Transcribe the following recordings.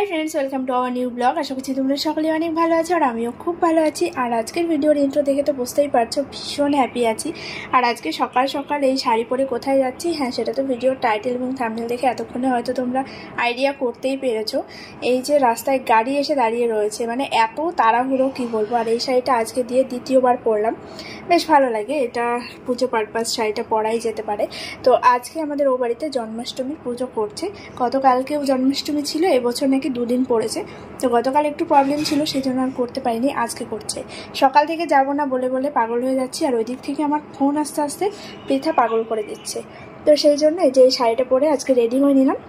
High friends welcome to our new blog. आशा करছি তোমরা সকলে অনেক ভালো আছো আর আমিও খুব ভালো আছি। আর আজকের ভিডিওর ইন্ট্রো দেখে তো বুঝতেই পারছো ভীষণ হ্যাপি আছি। আর আজকে সকাল সকাল এই শাড়ি পরে কোথায় যাচ্ছি, হ্যাঁ সেটা তো ভিডিওর টাইটেল এবং থাম্বনেল দেখে এতক্ষণে হয়তো তোমরা আইডিয়া করতেই পেরেছো। এই যে রাস্তায় গাড়ি এসে দাঁড়িয়ে রয়েছে, মানে এত তাড়াহুড়ো কি বলবো। আর এই শাড়িটা আজকে দিয়ে দ্বিতীয়বার পরলাম, বেশ ভালো লাগে। এটা পুজো পারপাস শাড়িটা পরাই যেতে পারে। তো আজকে আমাদের ও বাড়িতে জন্মাষ্টমীর পুজো করছে। গতকালকেও জন্মাষ্টমী ছিল, এবছর নাকি দুদিন পড়েছে। তো গতকাল একটু প্রবলেম ছিল, সেই জন্য আর করতে পারিনি, আজকে করছে। সকাল থেকে যাব না বলে বলে পাগল হয়ে যাচ্ছি, আর ওই দিক থেকে আমার ফোন আস্তে আস্তে পৃথা পাগল করে দিচ্ছে। তো সেই জন্য এই যে এই শাড়িটা পরে আজকে রেডি হয়ে নিলাম।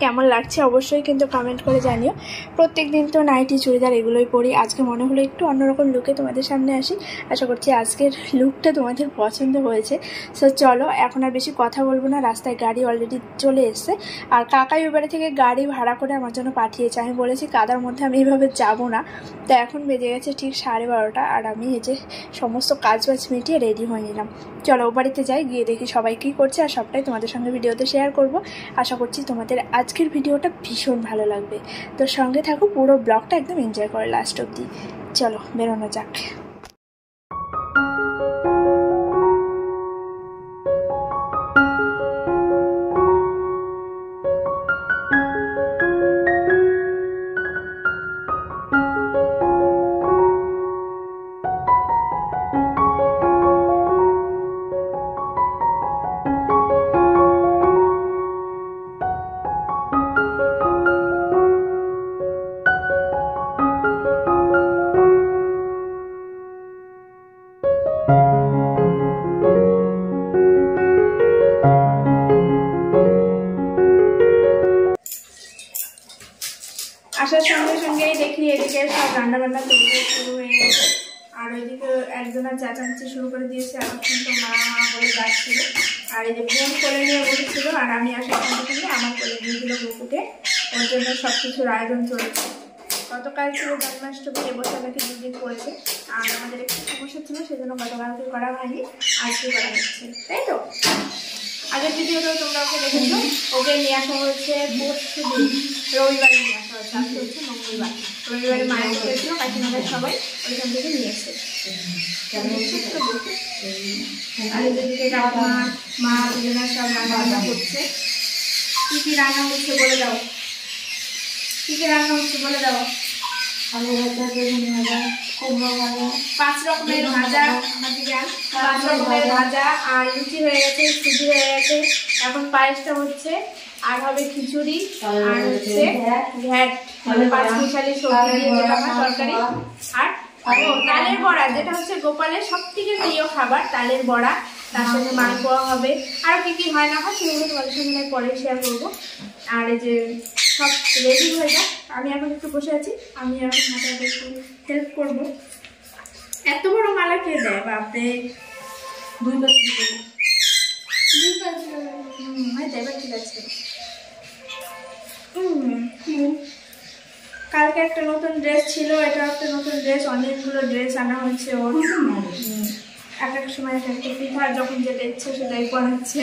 কেমন লাগছে অবশ্যই কিন্তু কমেন্ট করে জানিও। প্রত্যেক দিন তো নাইটি চুড়িদার এগুলোই পরি, আজকে মনে হলো একটু অন্যরকম লুকে তোমাদের সামনে আসি। আশা করছি আজকের লুকটা তোমাদের পছন্দ হয়েছে। সো চলো, এখন আর বেশি কথা বলবো না, রাস্তায় গাড়ি অলরেডি চলে এসছে। আর কাকাই ওবারে থেকে গাড়ি ভাড়া করে আমার জন্য পাঠিয়েছে। আমি বলেছি কাদার মধ্যে আমি এইভাবে যাবো না। তো এখন বেজে গেছে ঠিক 12:30, আর আমি এই যে সমস্ত কাজ বাজ মিটিয়ে রেডি হয়ে নিলাম। চলো ও বাড়িতে যাই, গিয়ে দেখি সবাই কী করছে, আর সবটাই তোমাদের সঙ্গে ভিডিওতে শেয়ার করব। আশা করছি তোমাদের আজকের ভিডিওটা ভীষণ ভালো লাগবে। তো সঙ্গে থাকো, পুরো ব্লগটা একদম এনজয় করো লাস্ট অবধি। চলো বেরোনো যাক। আসার সঙ্গে সঙ্গেই দেখি এদিকে সব রান্নাবান্না তৈরি শুরু হয়ে গেছে। আর ওইদিকে একজনের চেঁচামেচি শুরু করে দিয়েছে, এতক্ষণ তো মা বলে ডাকছিল। আর এই যে বোন কোলে নিয়ে বসেছিল, আর আমি আসার সঙ্গে সঙ্গে আমার কোলে নিয়ে দিল বুকুকে। ওর জন্য সব কিছুর আয়োজন চলছে। গতকাল ছিল জন্মাষ্টমী, এবছর নাকি 2 দিন পড়েছে। আর আমাদের একটু সমস্যা ছিল, সেজন্য গতকালকে করা হয়নি, আজকে করা হচ্ছে, তাই তো। আগের ভিডিওটাও তোমরা ওকে দেখেছো, ওকে নিয়ে আসা হয়েছে পরশু দিন, রবিবারে নিয়ে আসা হয়েছে। আজকে হচ্ছে মঙ্গলবার। রবিবারে মায়ের করেছিল, কাকিমাদের সবাই ওইখান থেকে নিয়ে এসে। আর এদিকে কাকিমা মা দুজনের সব রান্না বান্না করছে। কি কি রান্না হচ্ছে বলে দাও, কি কি রান্না হচ্ছে বলে দাও। আলু ভাজা, বেগুন ভাজা, কুমড়ো ভাজা, 5 রকমের ভাজা। 5 রকমের ভাজা। আর লুচি হয়ে গেছে, সুজি হয়ে গেছে, এখন পায়েসটা হচ্ছে, আর হবে খিচুড়ি, আর হচ্ছে ঘ্যাট, মানে 5 মিশালি সবজি দিয়ে যেটা হয় তরকারি। আর তালের বড়া, যেটা হচ্ছে গোপালের সব থেকে প্রিয় খাবার, তালের বড়া। তার সঙ্গে মালপোয়া হবে। আর কি কি হয় না হয় সেগুলো তোমাদের সঙ্গে পরে শেয়ার করবো। আর এই যে সব রেডি হয়ে যাক, আমি এখন একটু বসে আছি, আমি এখন মাথাটা একটু হেল্প করবো। এত বড় মালা কে দেয় বাপরে, 2 কাজ দেবে, ঠিক আছে। কালকে একটা নতুন ড্রেস ছিল, এটা একটা নতুন ড্রেস, অনেকগুলো ড্রেস আনা হয়েছে ওর। এক এক সময় এক একটা পিঠা, যখন যেটা ইচ্ছে সেটাই পড়াচ্ছে।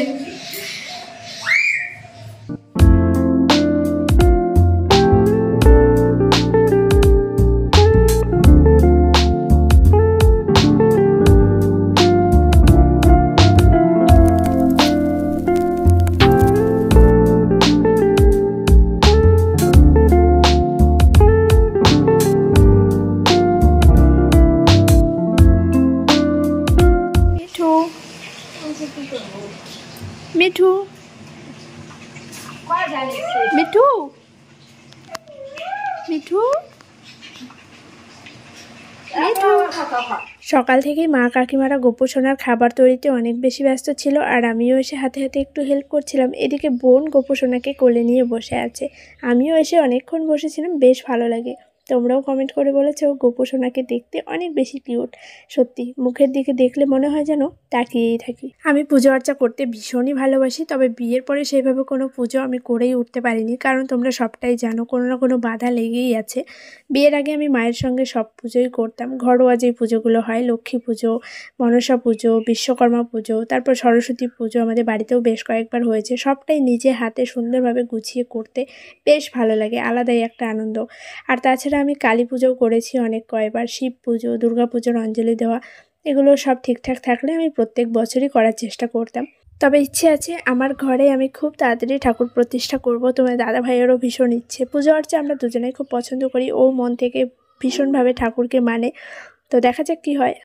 মিঠু, মিঠু, মিঠু, সকাল থেকেই মা কাকিমারা গোপোষণার খাবার তৈরিতে অনেক বেশি ব্যস্ত ছিল, আর আমিও এসে হাতে হাতে একটু হেল্প করছিলাম। এদিকে বোন গোপোষণাকে কোলে নিয়ে বসে আছে, আমিও এসে অনেকক্ষণ বসেছিলাম, বেশ ভালো লাগে। তোমরাও কমেন্ট করে বলেছো গোপু সোনাকে দেখতে অনেক বেশি কিউট। সত্যি মুখের দিকে দেখলে মনে হয় যেন তাকিয়েই থাকি। আমি পুজো আর্চা করতে ভীষণই ভালোবাসি, তবে বিয়ের পরে সেইভাবে কোনো পুজো আমি করেই উঠতে পারিনি, কারণ তোমরা সবটাই জানো কোনো না কোনো বাধা লেগেই আছে। বিয়ের আগে আমি মায়ের সঙ্গে সব পুজোই করতাম, ঘরোয়া যে পুজোগুলো হয়, লক্ষ্মী পুজো, মনসা পুজো, বিশ্বকর্মা পুজো, তারপর সরস্বতী পুজো আমাদের বাড়িতেও বেশ কয়েকবার হয়েছে। সবটাই নিজে হাতে সুন্দরভাবে গুছিয়ে করতে বেশ ভালো লাগে, আলাদাই একটা আনন্দ। আর তাছাড়া আমি কালী পুজোও করেছি অনেক কয়েকবার, শিব পুজো, দুর্গা পুজোর অঞ্জলি দেওয়া, এগুলো সব ঠিকঠাক থাকলে আমি প্রত্যেক বছরই করার চেষ্টা করতাম। তবে ইচ্ছে আছে আমার ঘরে আমি খুব তাড়াতাড়ি ঠাকুর প্রতিষ্ঠা করব। তোমার দাদা ভাইয়েরও ভীষণ ইচ্ছে। পুজো আর্চা আমরা দুজনেই খুব পছন্দ করি, ও মন থেকে ভীষণভাবে ঠাকুরকে মানে। তো দেখা যাক কি হয়।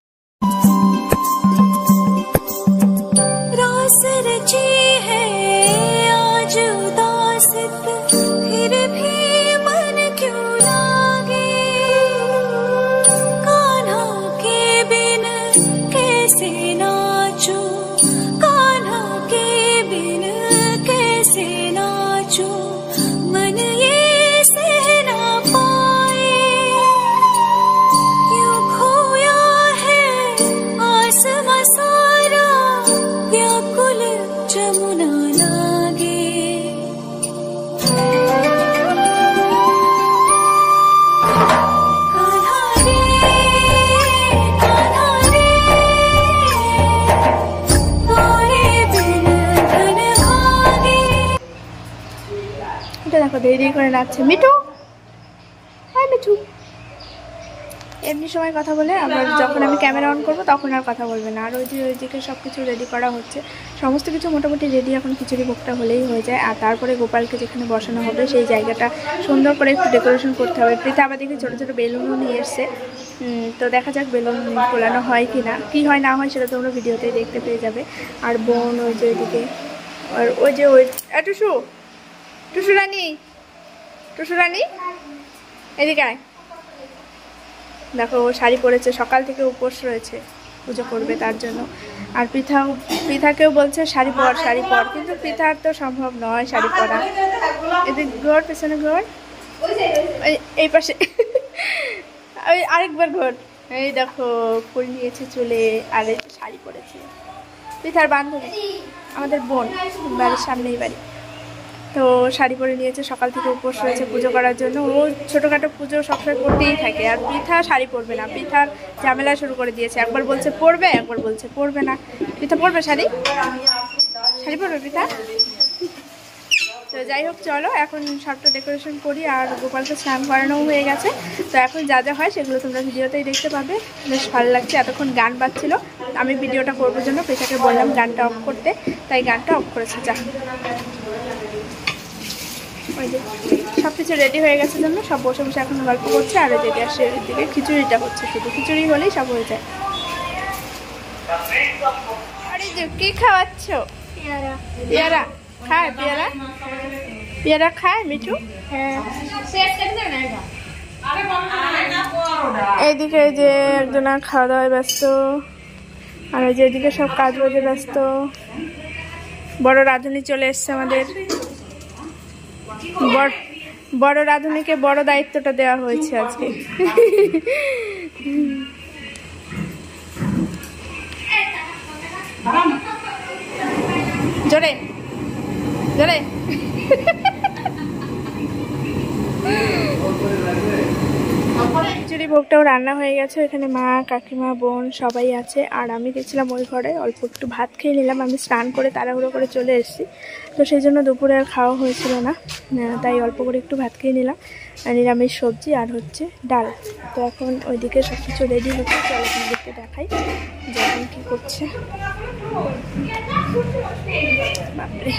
দেখো দেরি করে নাচছে মিঠু। হ্যাঁ মিঠু, এমনি সময় কথা বলে, আবার যখন আমি ক্যামেরা অন করবো তখন আর কথা বলবে না। আর ওইদিকে সব কিছু রেডি করা হচ্ছে, সমস্ত কিছু মোটামুটি রেডি। এখন খিচুড়ি ভোগটা হলেই হয়ে যায়। আর তারপরে গোপালকে যেখানে বসানো হবে সেই জায়গাটা সুন্দর করে একটু ডেকোরেশন করতে হবে। প্রীতা আবার দেখি ছোটো ছোটো বেলুনও নিয়ে এসছে, তো দেখা যাক বেলুন ফোলানো হয় কি না, কী হয় না হয় সেটা তোমরা ভিডিওতেই দেখতে পেয়ে যাবে। আর বোন ওই যে ওইদিকে, আর ওই যে ওই টুসু, টুসু রানী, টুসু রানী এদিকে আয়। দেখো ও শাড়ি পরেছে, সকাল থেকে উপোস রয়েছে, পুজো করবে তার জন্য। আর পৃথাকেও বলছে শাড়ি পর শাড়ি পর, কিন্তু পৃথার তো সম্ভব নয় শাড়ি পরা। এদিক ঘর, পেছনে ঘর, এই পাশে ওই আরেকবার ঘর। এই দেখো ফুল নিয়েছে চুলে, আর এই শাড়ি পরেছে। পৃথার বান্ধবী, আমাদের বোন, বাড়ির সামনেই বাড়ি। তো শাড়ি পরে নিয়েছে, সকাল থেকে উপোস রয়েছে পুজো করার জন্য। ও ছোটোখাটো পুজো সবসময় করতেই থাকে। আর পৃথা শাড়ি পরবে না, পৃথার ঝামেলা শুরু করে দিয়েছে। একবার বলছে পরবে, একবার বলছে পরবে না। পৃথা পরবে শাড়ি, শাড়ি পরবে পৃথা। তো যাই হোক, চলো এখন সবটা ডেকোরেশন করি। আর গোপালকে স্নান করানোও হয়ে গেছে। তো এখন যা যা হয় সেগুলো তোমরা ভিডিওতেই দেখতে পাবে। বেশ ভালো লাগছে। এতক্ষণ গান বাজছিল, আমি ভিডিওটা করবার জন্য পৃথাকে বললাম গানটা অফ করতে, তাই গানটা অফ করেছে। যা, ওই যে সব কিছু রেডি হয়ে গেছে জন্য সব বসে বসে এখন গল্প করছে। আর ওই গ্যাসের দিকে খিচুড়িটা হচ্ছে, শুধু খিচুড়ি হলেই সব হয়ে যায়। আরে যে কি খাওয়াচ্ছ? পেয়ারা খায়? পেয়ারা, পেয়ারা খায় মিঠু? এইদিকে যে একজনা খাওয়া দাওয়ায় ব্যস্ত, আর ওই যে এদিকে সব কাজ বাজে ব্যস্ত। বড় রাঁধুনি চলে এসছে আমাদের। বড় রাঁধুনিকে বড় দায়িত্বটা দেওয়া হয়েছে আজকে। জোরে জোরে। খিচুড়ি ভোগটাও রান্না হয়ে গেছে। এখানে মা, কাকিমা, বোন সবাই আছে। আর আমি গেছিলাম ওই ঘরে, অল্প একটু ভাত খেয়ে নিলাম। আমি স্নান করে তাড়াহুড়ো করে চলে এসেছি, তো সেই জন্য দুপুরে আর খাওয়া হয়েছিল না, তাই অল্প করে একটু ভাত খেয়ে নিলাম। নিরামিষ সবজি আর হচ্ছে ডাল। তো এখন ওইদিকে সব কিছু রেডি হচ্ছে, চলো আপনাদেরকে দেখাই যে এখন কী করছে। বাপরে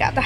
কাদা।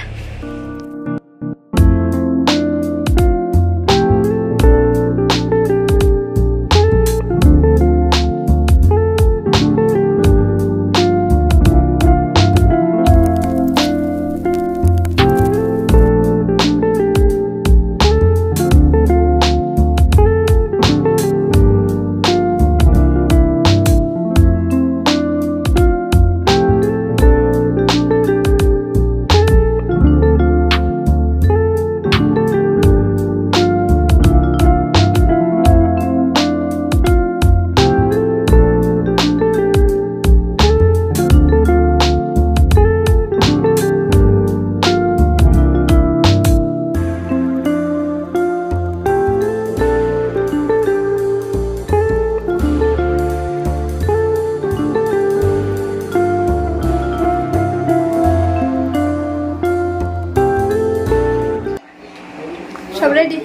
রেডি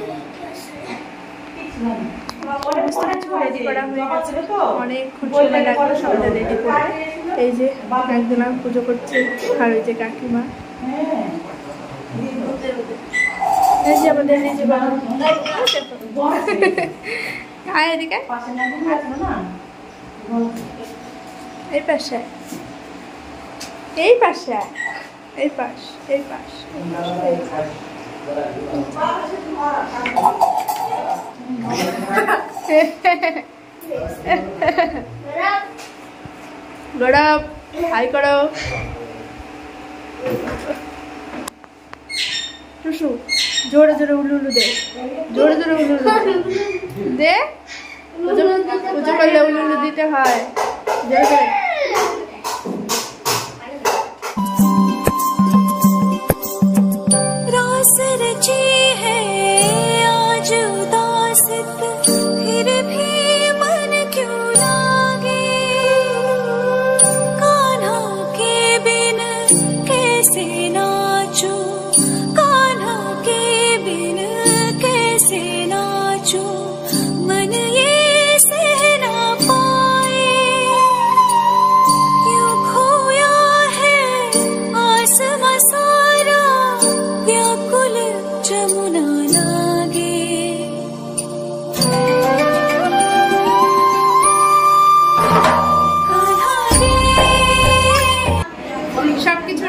রেডি করা হয়ে গেছে অনেকক্ষণ সময় লাগলো সবাই রেডি করে এই যে একজনা পুজো করছে আর ওই যে কাকিমা এই যে আমাদের এই যে বাবা আয় এদিকে এই পাশে এই পাশে এই পাশ এই পাশ গড়াপ হাই করো টুসু জোরে জোরে উলু উলু দে জোরে জোরে উলু উলু দে পুজো করলে উলু উলু দিতে হয় জোরে জোরে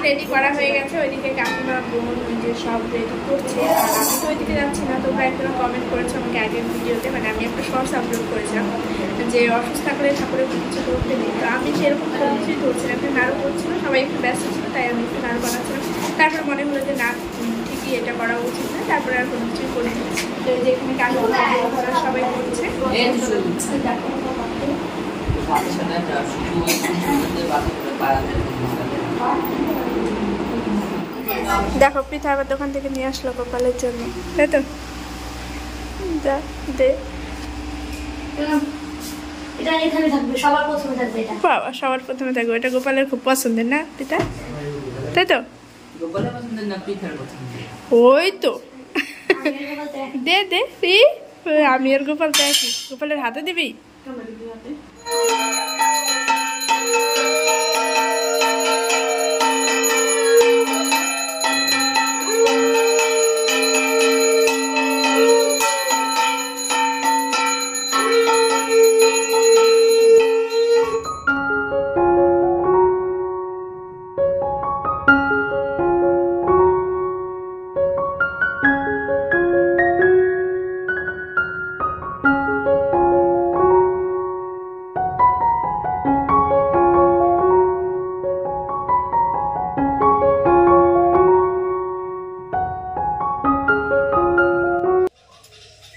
রেডি করা হয়ে গেছে ওইদিকে কাকিমা বোন যে সব রেডি করছে আর আমি তো ওইদিকে যাচ্ছি না তোমরা একজন কমেন্ট করেছো আমাকে আগের ভিডিওতে মানে আমি একটা শর্টস আপলোড করেছিলাম যে অসুস্থ থাকলে ঠাকুরের কিছু করতে নেই তো আমি সেরকম কোনো কিছুই করছিলাম একটা নাড়ু করছিল সবাই একটু ব্যস্ত ছিল তাই আমি একটু নাড়ু বানাচ্ছিলাম তারপর মনে হলো যে না ঠিকই এটা করা উচিত না তারপরে আর কোনো কিছুই করি তো যেখানে কাকিমা সবাই করছে দেখো পিঠা আবার দোকান থেকে নিয়ে আসলো গোপালের জন্য তাই তো বাবা সবার প্রথমে থাকবে এটা গোপালের খুব পছন্দের না পিঠা তাই তো ওই তো দে দে আমি আর গোপাল দেখি গোপালের হাতে দিবি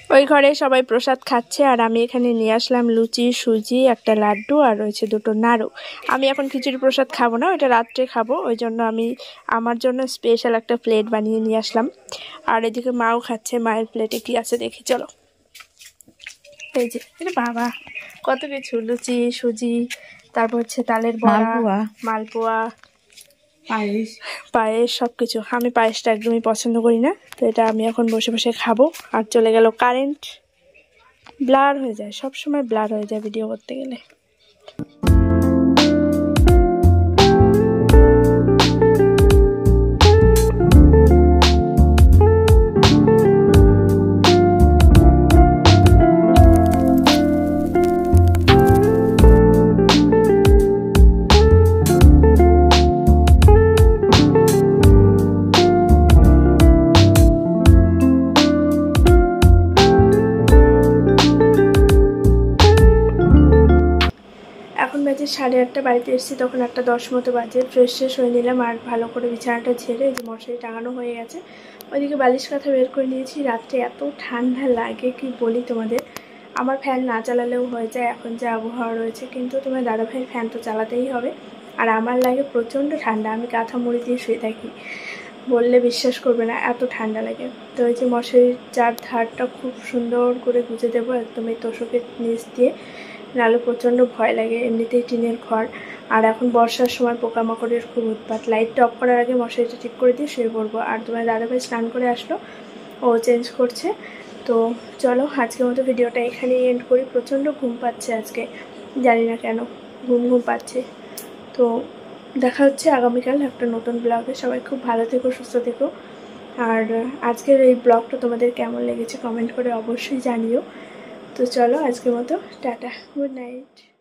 ওই ঘরে সবাই প্রসাদ খাচ্ছে আর আমি এখানে নিয়ে আসলাম লুচি সুজি একটা লাড্ডু আর রয়েছে দুটো নাড়ু আমি এখন খিচুড়ি প্রসাদ খাবো না ওইটা রাত্রে খাবো ওই জন্য আমি আমার জন্য স্পেশাল একটা প্লেট বানিয়ে নিয়ে আসলাম আর এদিকে মাও খাচ্ছে মায়ের প্লেটে কি আছে দেখি চলো এই যে বাবা কত কিছু লুচি সুজি তারপর হচ্ছে তালের বড়া মালপোয়া পায়েস সবকিছু আমি পায়েসটা একদমই পছন্দ করি না তো এটা আমি এখন বসে বসে খাবো আর চলে গেল কারেন্ট ব্লার হয়ে যায় সব সময় ব্লার হয়ে যায় ভিডিও করতে গেলে বাজে 8:30 বাড়িতে এসেছি তখন 1:10 মতো বাজে ফ্রেশ হয়ে নিলাম আর ভালো করে বিছানাটা ঝেড়ে এই যে মশারি টাঙানো হয়ে গেছে ওইদিকে বালিশ কাঁথা বের করে নিয়েছি রাত্রে এত ঠান্ডা লাগে কি বলি তোমাদের আমার ফ্যান না চালালেও হয়ে যায় এখন যে আবহাওয়া রয়েছে কিন্তু তোমার দাদাভাইয়ের ফ্যান তো চালাতেই হবে আর আমার লাগে প্রচণ্ড ঠান্ডা আমি কাঁথা মুড়ি দিয়ে শুয়ে থাকি বললে বিশ্বাস করবে না এত ঠান্ডা লাগে তো এই যে মশারির চার ধারটা খুব সুন্দর করে গুজে দেবো একদম এই তোষকের নিচ দিয়ে নাহলে প্রচণ্ড ভয় লাগে এমনিতেই টিনের ঘর আর এখন বর্ষার সময় পোকামাকড়ের খুব উৎপাত লাইটটা অফ করার আগে মশারিটা ঠিক করে দিয়ে শুয়ে পড়বো আর তোমার দাদাভাই স্নান করে আসলো ও চেঞ্জ করছে। তো চলো আজকের মতো ভিডিওটা এখানেই এন্ড করি। প্রচণ্ড ঘুম পাচ্ছে আজকে, জানি না কেন ঘুম পাচ্ছে। তো দেখা হচ্ছে আগামীকাল একটা নতুন ব্লগে। সবাই খুব ভালো থেকো, সুস্থ থেকো। আর আজকের এই ব্লগটা তোমাদের কেমন লেগেছে কমেন্ট করে অবশ্যই জানিও। তো চলো আজকের মতো টাটা, গুড নাইট।